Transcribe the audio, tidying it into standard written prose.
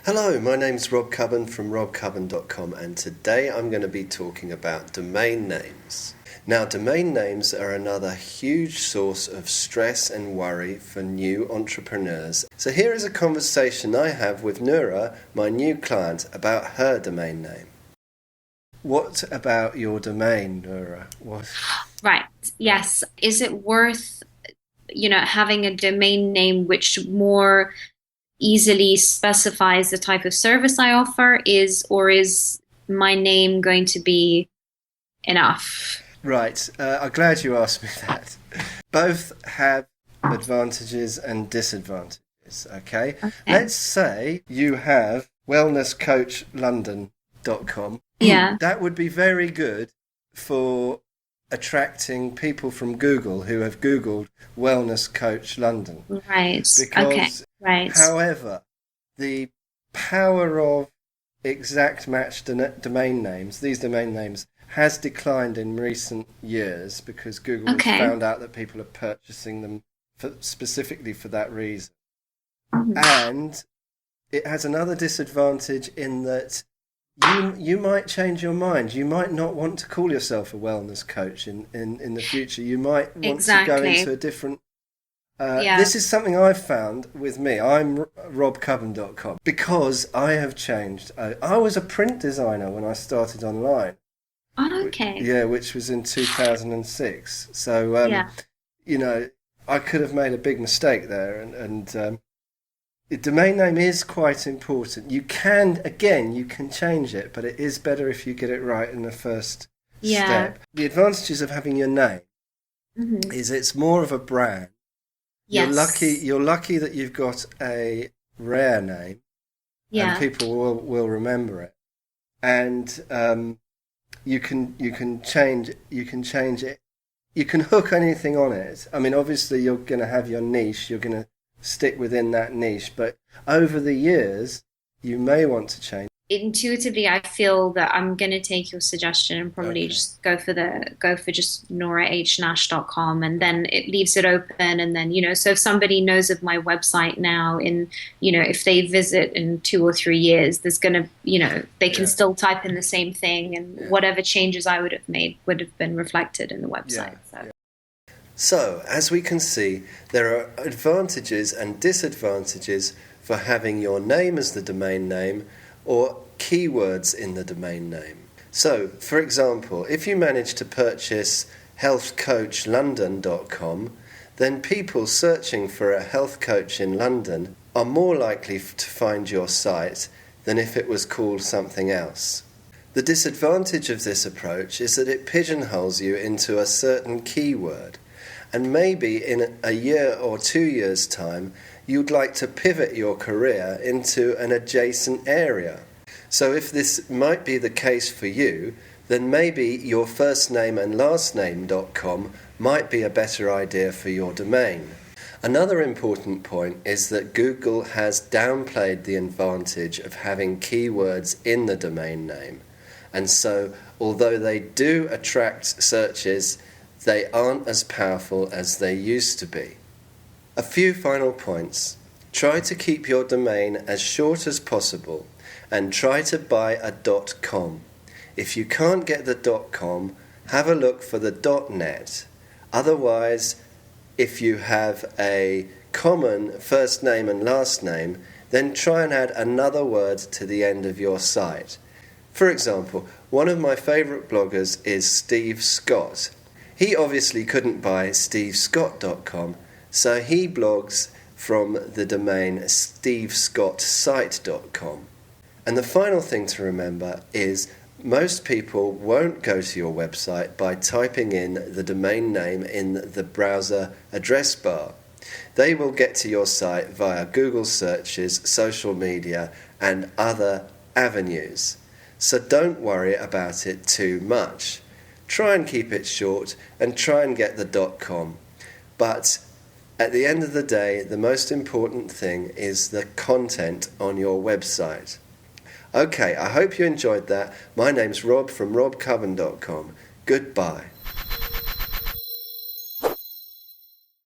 Hello, my name's Rob Cubbon from robcubbon.com, and today I'm going to be talking about domain names. Now, domain names are another huge source of stress and worry for new entrepreneurs. So here is a conversation I have with Noura, my new client, about her domain name. What about your domain, Noura? Right. Yes. Is it worth, having a domain name which more easily specifies the type of service I offer or is my name going to be enough? Right, I'm glad you asked me that. Both have advantages and disadvantages, okay? Okay. Let's say you have wellnesscoachlondon.com. Yeah. That would be very good for attracting people from Google who have Googled Wellness Coach London. Right. Okay. Because, Right. however, the power of exact match domain names, these domain names, has declined in recent years because Google has Okay. found out that people are purchasing them specifically for that reason. Mhm. And it has another disadvantage in that you might change your mind. You might not want to call yourself a wellness coach in the future. You might want to go into Exactly. a different... Yeah. this is something I've found with me. I'm robcubbon.com because I have changed. I was a print designer when I started online. Oh, okay. Yeah, which was in 2006. So, Yeah. I could have made a big mistake there. And the domain name is quite important. You can change it, but it is better if you get it right in the first Yeah. step. The advantages of having your name Hmm. is it's more of a brand. Yes. You're lucky that you've got a rare name and Yeah. people will remember it. And you can change it. You can hook anything on it. I mean, obviously you're going to have your niche. You're going to stick within that niche, but over the years you may want to change. Intuitively, I feel that I'm going to take your suggestion and probably Okay. just go for just norahnash.com, and then it leaves it open. And then, so if somebody knows of my website now if they visit in 2 or 3 years, there's going to, they can Yeah. still type in the same thing, and Yeah. whatever changes I would have made would have been reflected in the Yeah. website. So, Yeah. So, as we can see, there are advantages and disadvantages for having your name as the domain name or keywords in the domain name. So, for example, if you manage to purchase healthcoachlondon.com, then people searching for a health coach in London are more likely to find your site than if it was called something else. The disadvantage of this approach is that it pigeonholes you into a certain keyword, and maybe in a year or 2 years' time you'd like to pivot your career into an adjacent area. So if this might be the case for you, then maybe your firstname and lastname.com might be a better idea for your domain. Another important point is that Google has downplayed the advantage of having keywords in the domain name. And so, although they do attract searches, they aren't as powerful as they used to be. A few final points. Try to keep your domain as short as possible and try to buy a .com. If you can't get the .com, have a look for the .net. Otherwise, if you have a common first name and last name, then try and add another word to the end of your site. For example, one of my favourite bloggers is Steve Scott. He obviously couldn't buy stevescott.com, so he blogs from the domain stevescottsite.com. And the final thing to remember is most people won't go to your website by typing in the domain name in the browser address bar. They will get to your site via Google searches, social media, and other avenues. So don't worry about it too much. Try and keep it short and try and get the .com. But at the end of the day, the most important thing is the content on your website. Okay, I hope you enjoyed that. My name's Rob from robcubbon.com. Goodbye.